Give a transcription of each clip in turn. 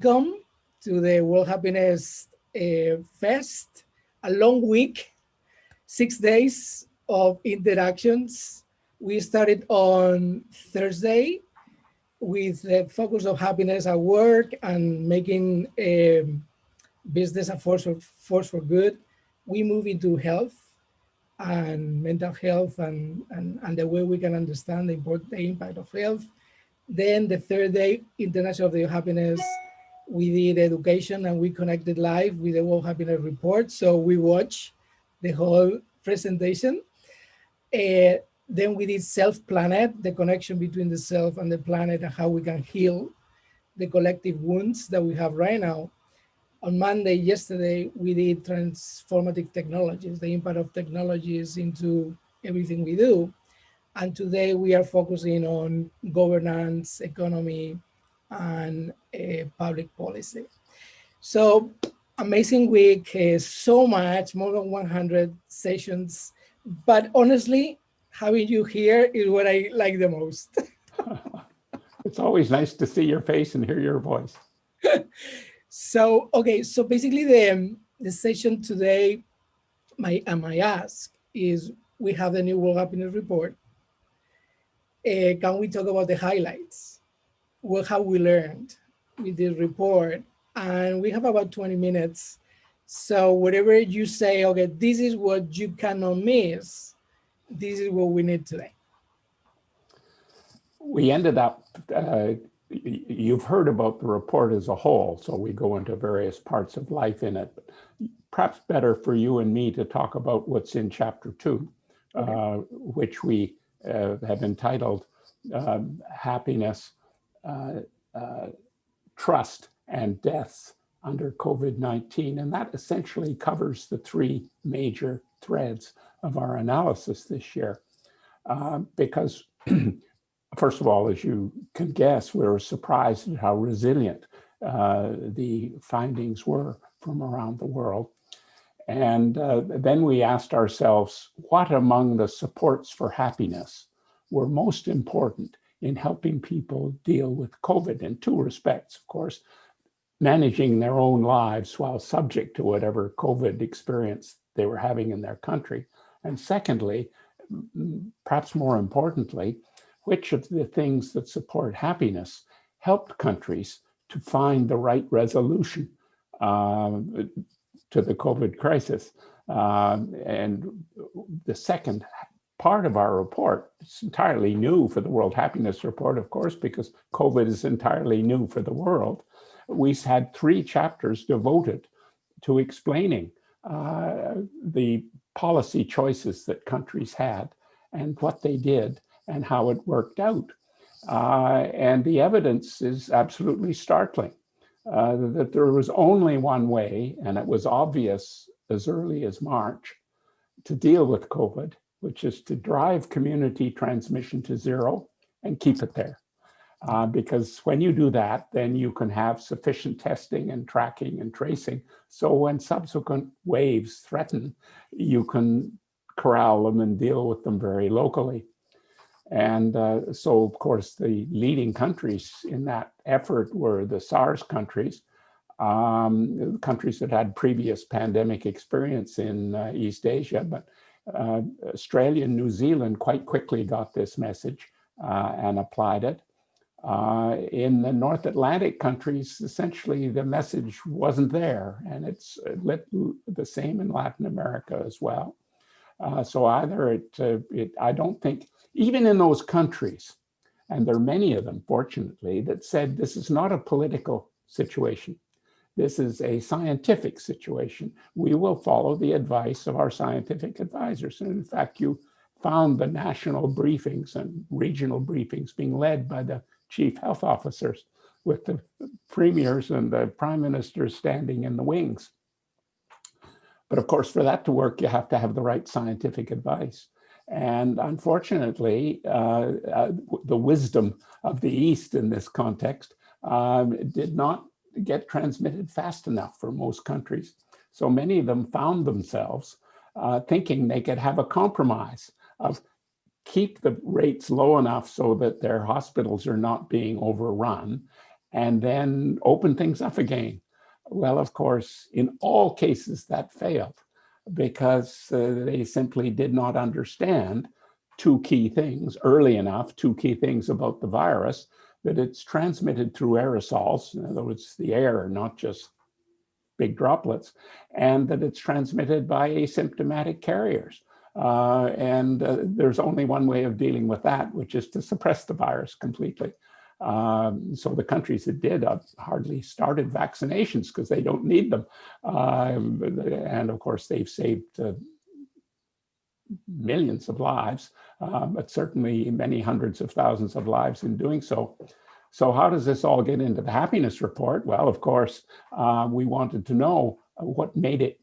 Welcome to the World Happiness Fest, a long week, 6 days of interactions. We started on Thursday with the focus of happiness at work and making business a force for good. We move into health and mental health and the way we can understand the impact of health. Then the third day, International Day of Happiness, we did education and we connected live with the World Happiness Report. So we watched the whole presentation. Then we did Self-Planet, the connection between the self and the planet and how we can heal the collective wounds that we have right now. On Monday, yesterday, we did transformative technologies, the impact of technologies into everything we do. And today we are focusing on governance, economy, and public policy. So amazing week, so much, more than 100 sessions. But honestly, having you here is what I like the most. It's always nice to see your face and hear your voice. So, okay, so basically the session today, my ask is, we have the new World Happiness Report. Can we talk about the highlights? What have we learned with this report? And we have about 20 minutes. So whatever you say, okay, this is what you cannot miss. This is what we need today. We ended up, you've heard about the report as a whole, so we go into various parts of life in it. But perhaps better for you and me to talk about what's in chapter 2, okay, which we have entitled Happiness, Trust, and Deaths under COVID-19. And that essentially covers the 3 major threads of our analysis this year. Because first of all, as you can guess, we were surprised at how resilient the findings were from around the world. And then we asked ourselves, what among the supports for happiness were most important in helping people deal with COVID in 2 respects, of course, managing their own lives while subject to whatever COVID experience they were having in their country. And secondly, perhaps more importantly, which of the things that support happiness helped countries to find the right resolution to the COVID crisis. And the second part of our report, it's entirely new for the World Happiness Report, of course, because COVID is entirely new for the world. We had 3 chapters devoted to explaining the policy choices that countries had and what they did and how it worked out. And the evidence is absolutely startling, that there was only one way, and it was obvious as early as March, to deal with COVID, which is to drive community transmission to 0 and keep it there. Because when you do that, then you can have sufficient testing and tracking and tracing. So when subsequent waves threaten, you can corral them and deal with them very locally. And so, of course, the leading countries in that effort were the SARS countries, countries that had previous pandemic experience in East Asia. But Australia and New Zealand quite quickly got this message and applied it. In the North Atlantic countries, essentially the message wasn't there, and it's the same in Latin America as well. So either I don't think, even in those countries, and there are many of them, fortunately, that said this is not a political situation. This is a scientific situation. We will follow the advice of our scientific advisors. And in fact, you found the national briefings and regional briefings being led by the chief health officers, with the premiers and the prime ministers standing in the wings. But of course, for that to work, you have to have the right scientific advice. And unfortunately, the wisdom of the East in this context did not get transmitted fast enough for most countries. So many of them found themselves thinking they could have a compromise of keep the rates low enough so that their hospitals are not being overrun, and then open things up again. Well, of course, in all cases that failed because they simply did not understand two key things early enough, two key things about the virus, that it's transmitted through aerosols, in other words, the air, not just big droplets, and that it's transmitted by asymptomatic carriers. There's only one way of dealing with that, which is to suppress the virus completely. So the countries that did hardly started vaccinations because they don't need them. And of course, they've saved millions of lives, but certainly many hundreds of thousands of lives in doing so. So how does this all get into the happiness report? Well, of course, we wanted to know what made it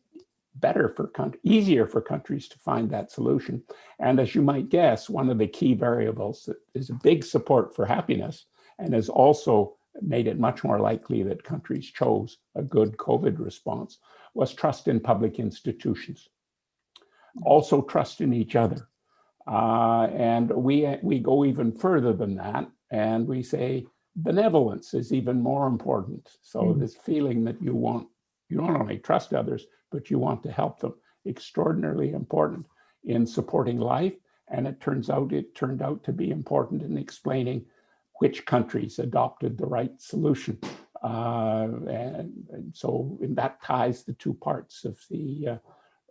better for easier for countries to find that solution. And as you might guess, one of the key variables that is a big support for happiness and has also made it much more likely that countries chose a good COVID response was trust in public institutions. Also trust in each other. And we go even further than that, and we say benevolence is even more important. So this feeling that you not only trust others, but you want to help them, extraordinarily important in supporting life. And it turned out to be important in explaining which countries adopted the right solution. And so that ties the two parts of the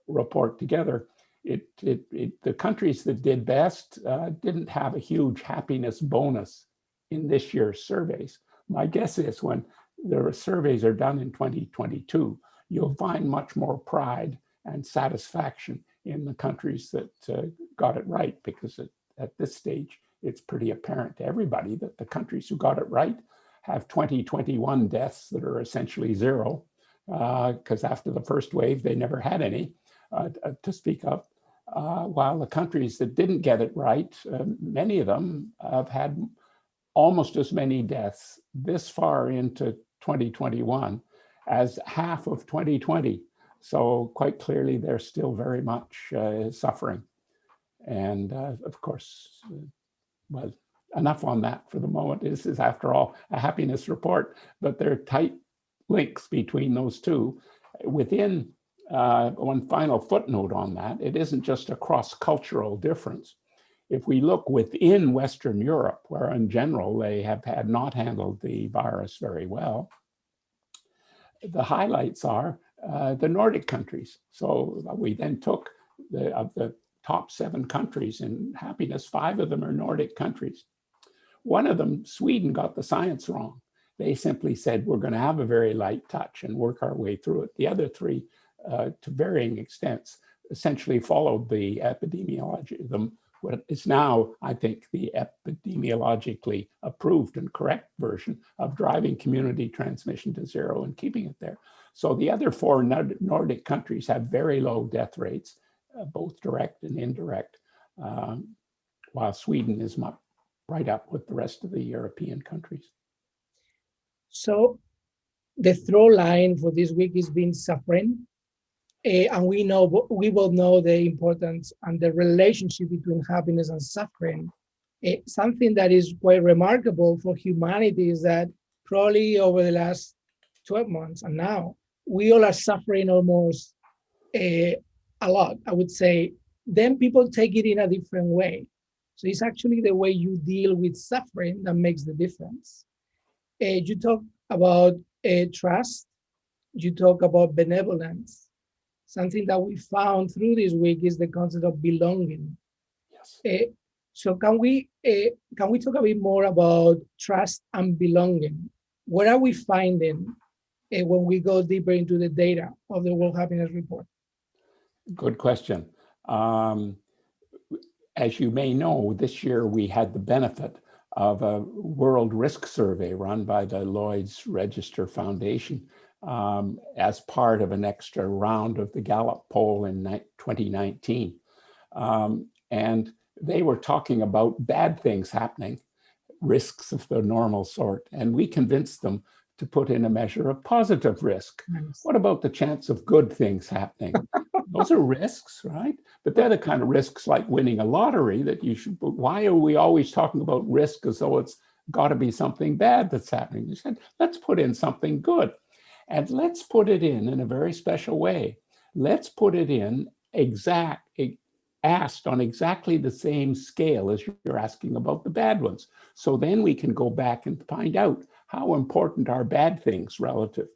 report together. The countries that did best didn't have a huge happiness bonus in this year's surveys. My guess is when the surveys are done in 2022, you'll find much more pride and satisfaction in the countries that got it right, because at this stage, it's pretty apparent to everybody that the countries who got it right have 2021 deaths that are essentially zero, because after the first wave, they never had any to speak of. While the countries that didn't get it right, many of them have had almost as many deaths this far into 2021 as half of 2020. So quite clearly, they're still very much suffering. And of course, well, enough on that for the moment. This is, after all, a happiness report, but there are tight links between those two. Within one final footnote on that, it isn't just a cross-cultural difference. If we look within Western Europe, where in general they have not handled the virus very well, the highlights are the Nordic countries. So we then took of the top 7 countries in happiness, 5 of them are Nordic countries. One of them, Sweden, got the science wrong. They simply said, we're going to have a very light touch and work our way through it. The other 3, to varying extents, essentially followed the epidemiology, what is now, I think, the epidemiologically approved and correct version of driving community transmission to zero and keeping it there. So the other 4 Nordic countries have very low death rates, both direct and indirect, while Sweden is right up with the rest of the European countries. So the through line for this week is being suffering. And we both know the importance and the relationship between happiness and suffering. Something that is quite remarkable for humanity is that probably over the last 12 months and now, we all are suffering almost a lot, I would say. Then people take it in a different way. So it's actually the way you deal with suffering that makes the difference. You talk about trust, you talk about benevolence. Something that we found through this week is the concept of belonging. Yes. So can we talk a bit more about trust and belonging? What are we finding when we go deeper into the data of the World Happiness Report? Good question. As you may know, this year we had the benefit of a world risk survey run by the Lloyd's Register Foundation as part of an extra round of the Gallup poll in 2019. And they were talking about bad things happening, risks of the normal sort, and we convinced them to put in a measure of positive risk. Nice. What about the chance of good things happening? Those are risks, right? But they're the kind of risks like winning a lottery that you should, why are we always talking about risk as though it's got to be something bad that's happening. He said, let's put in something good. And let's put it in a very special way. Let's put it in asked on exactly the same scale as you're asking about the bad ones. So then we can go back and find out how important are bad things relative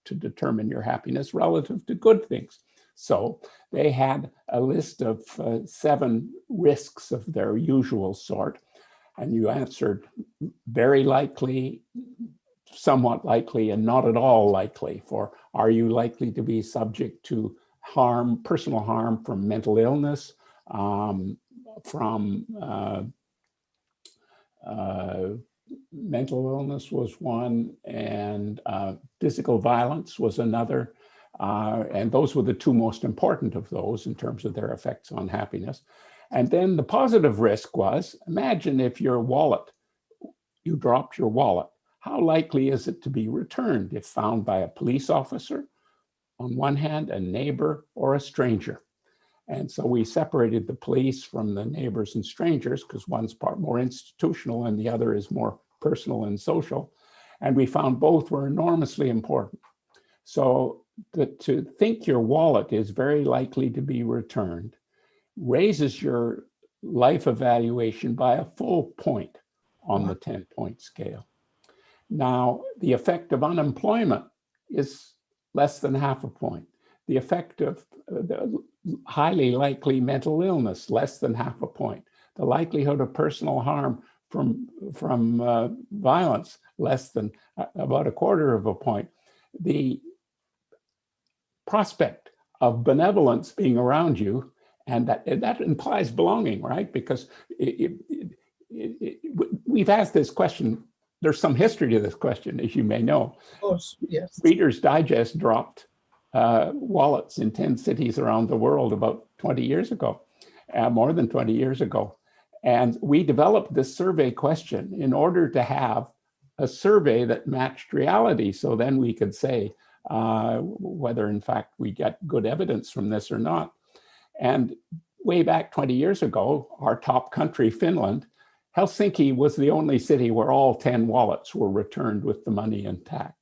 to determine your happiness relative to good things. So they had a list of 7 risks of their usual sort, and you answered very likely, somewhat likely, and not at all likely for, are you likely to be subject to harm, personal harm from mental illness, mental illness was one, and physical violence was another. And those were the 2 most important of those in terms of their effects on happiness. And then the positive risk was, imagine if your wallet, you dropped your wallet. How likely is it to be returned if found by a police officer, on one hand, a neighbor, or a stranger? And so we separated the police from the neighbors and strangers because one's part more institutional and the other is more personal and social. And we found both were enormously important. So to think your wallet is very likely to be returned raises your life evaluation by a full point on the 10-point scale. Now, the effect of unemployment is less than half a point. The effect of the highly likely mental illness, less than half a point. The likelihood of personal harm from violence, less than about a quarter of a point. The prospect of benevolence being around you, and that implies belonging, right? Because we've asked this question. There's some history to this question, as you may know. Of course, yes. Reader's Digest dropped wallets in 10 cities around the world about 20 years ago, more than 20 years ago. And we developed this survey question in order to have a survey that matched reality. So then we could say whether in fact we get good evidence from this or not. And way back 20 years ago, our top country, Finland, Helsinki was the only city where all 10 wallets were returned with the money intact.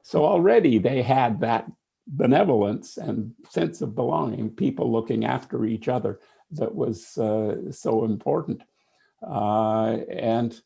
So already they had that benevolence and sense of belonging, people looking after each other, that was so important. And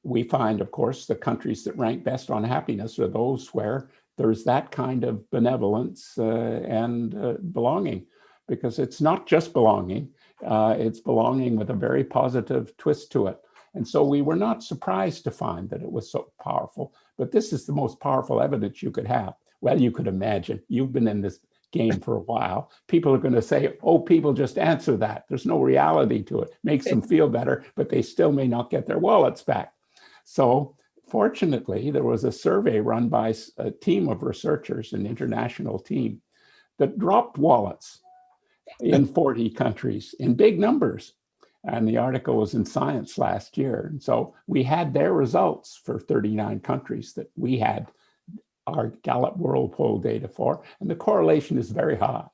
we find, of course, the countries that rank best on happiness are those where there's that kind of benevolence and belonging, because it's not just belonging, it's belonging with a very positive twist to it. And so we were not surprised to find that it was so powerful, but this is the most powerful evidence you could have. Well, you could imagine, you've been in this game for a while. People are going to say, oh, people just answer that. There's no reality to it. Makes them feel better, but they still may not get their wallets back. So fortunately, there was a survey run by a team of researchers, an international team, that dropped wallets in 40 countries in big numbers. And the article was in Science last year. And so we had their results for 39 countries that we had our Gallup World Poll data for, and the correlation is very high.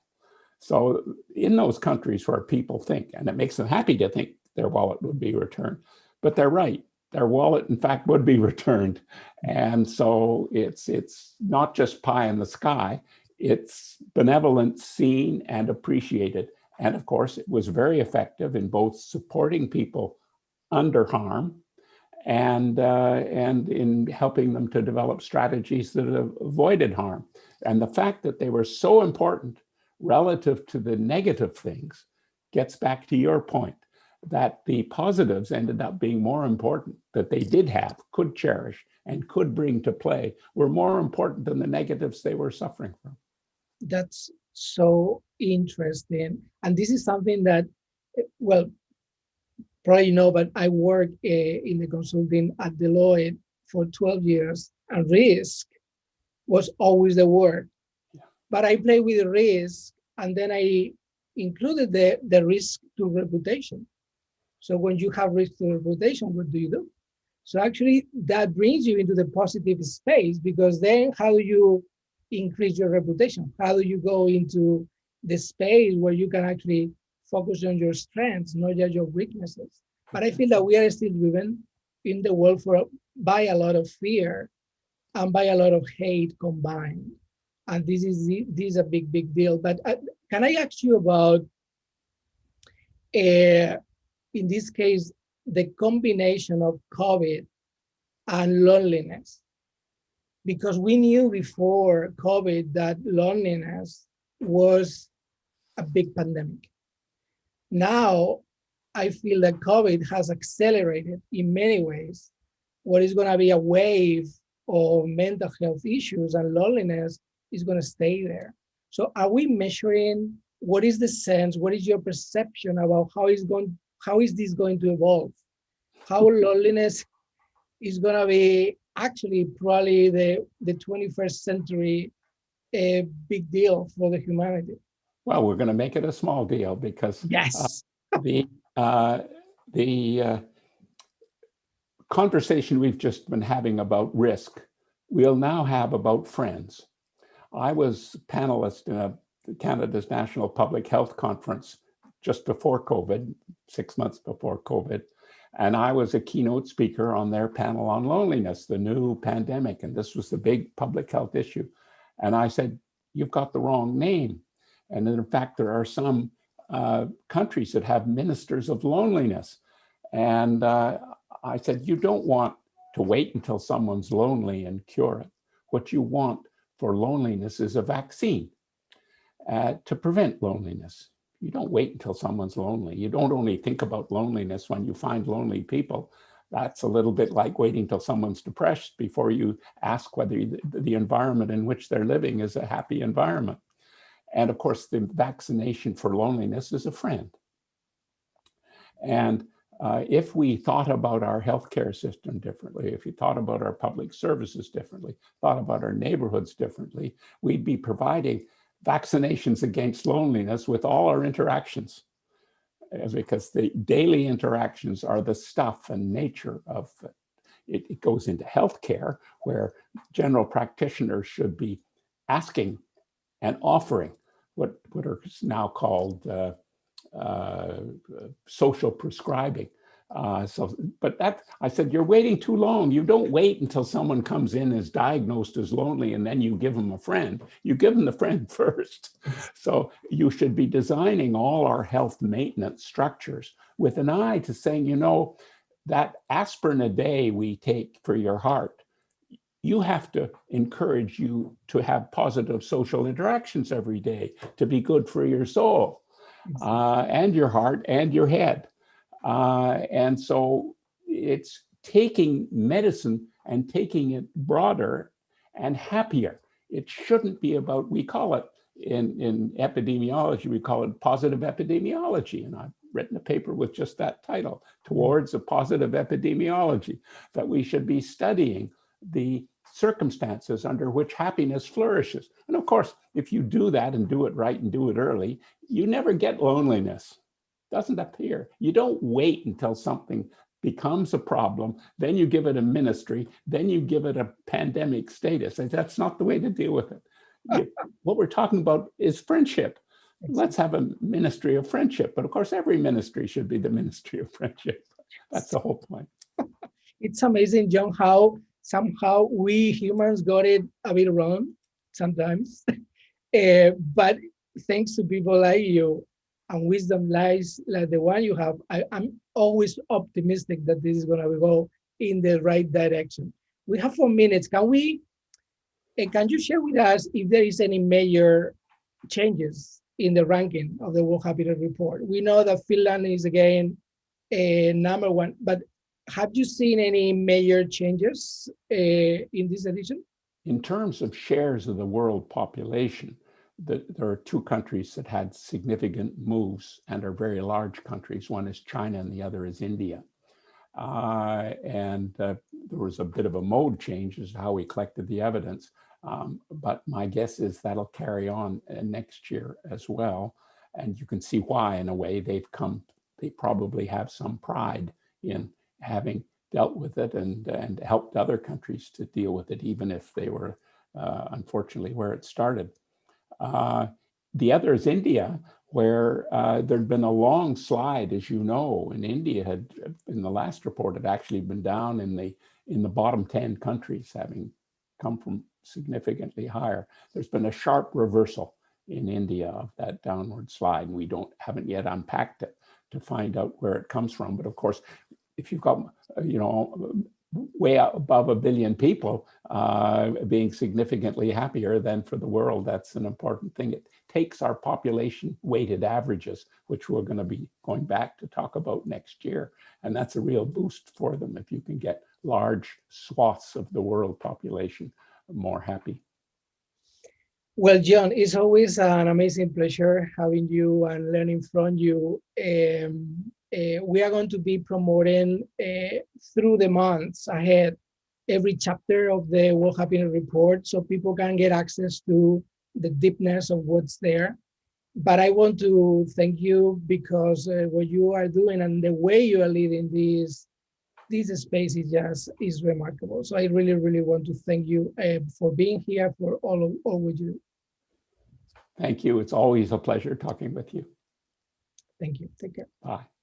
So in those countries where people think, and it makes them happy to think their wallet would be returned, but they're right, their wallet in fact would be returned. And so it's not just pie in the sky, it's benevolence seen and appreciated. And of course, it was very effective in both supporting people under harm and in helping them to develop strategies that have avoided harm. And the fact that they were so important relative to the negative things gets back to your point, that the positives ended up being more important, that they did have, could cherish, and could bring to play, were more important than the negatives they were suffering from. That's so interesting. And this is something that, well, probably you know, but I worked in the consulting at Deloitte for 12 years, and risk was always the word. Yeah. But I play with the risk, and then I included the risk to reputation. So when you have risk to reputation, what do you do? So actually that brings you into the positive space, because then how do you increase your reputation? How do you go into the space where you can actually focus on your strengths, not just your weaknesses? But I feel that we are still driven in the world by a lot of fear and by a lot of hate combined. And this is a big deal. But can I ask you about, in this case, the combination of COVID and loneliness? Because we knew before COVID that loneliness was a big pandemic. Now, I feel that COVID has accelerated in many ways what is going to be a wave of mental health issues, and loneliness is going to stay there. So are we measuring, what is the sense, what is your perception about how is this going to evolve? How loneliness is going to be actually probably the 21st century a big deal for the humanity? Well, we're going to make it a small deal because yes, the conversation we've just been having about risk, we'll now have about friends. I was a panelist in Canada's National Public Health Conference just before COVID, 6 months before COVID. And I was a keynote speaker on their panel on loneliness, the new pandemic. And this was the big public health issue. And I said, you've got the wrong name. And in fact, there are some countries that have ministers of loneliness. And I said, you don't want to wait until someone's lonely and cure it. What you want for loneliness is a vaccine to prevent loneliness. You don't wait until someone's lonely. You don't only think about loneliness when you find lonely people. That's a little bit like waiting till someone's depressed before you ask whether the environment in which they're living is a happy environment. And of course, the vaccination for loneliness is a friend. And if we thought about our healthcare system differently, if you thought about our public services differently, thought about our neighborhoods differently, we'd be providing vaccinations against loneliness with all our interactions, because the daily interactions are the stuff and nature of it. It goes into healthcare, where general practitioners should be asking and offering what are now called social prescribing. But that, I said, you're waiting too long. You don't wait until someone comes in and is diagnosed as lonely and then you give them a friend. You give them the friend first. So you should be designing all our health maintenance structures with an eye to saying, you know, that aspirin a day we take for your heart, you have to encourage you to have positive social interactions every day to be good for your soul and your heart and your head. And so it's taking medicine and taking it broader and happier. It shouldn't be about, we call it in epidemiology, we call it positive epidemiology. And I've written a paper with just that title, Towards a Positive Epidemiology, that we should be studying the circumstances under which happiness flourishes. And of course, if you do that and do it right and do it early, you never get loneliness. Doesn't appear. You don't wait until something becomes a problem, then you give it a ministry, then you give it a pandemic status. That's not the way to deal with it. What we're talking about is friendship. Let's have a ministry of friendship. But of course, every ministry should be the ministry of friendship. That's the whole point. It's amazing, John, how somehow we humans got it a bit wrong sometimes. But thanks to people like you, and wisdom lies like the one you have, I'm always optimistic that this is going to go in the right direction. We have 4 minutes. Can you share with us if there is any major changes in the ranking of the World Happiness Report? We know that Finland is again number 1, but have you seen any major changes in this edition? In terms of shares of the world population, there are 2 countries that had significant moves and are very large countries. One is China and the other is India. There was a bit of a mode change as to how we collected the evidence. But my guess is that'll carry on next year as well. And you can see why, in a way, they probably have some pride in having dealt with it and helped other countries to deal with it, even if they were unfortunately where it started. The other is India, where there'd been a long slide, as you know, in India had, in the last report, had actually been down in the bottom 10 countries, having come from significantly higher. There's been a sharp reversal in India of that downward slide, and we haven't yet unpacked it to find out where it comes from. But of course, if you've got, you know, way above 1 billion people being significantly happier, then for the world, that's an important thing. It takes our population weighted averages, which we're going to be going back to talk about next year. And that's a real boost for them if you can get large swaths of the world population more happy. Well, John, it's always an amazing pleasure having you and learning from you. We are going to be promoting through the months ahead every chapter of the World Happiness Report, so people can get access to the deepness of what's there. But I want to thank you because what you are doing and the way you are leading this space is remarkable. So I really, really want to thank you for being here, for all what you do. Thank you. It's always a pleasure talking with you. Thank you. Take care. Bye.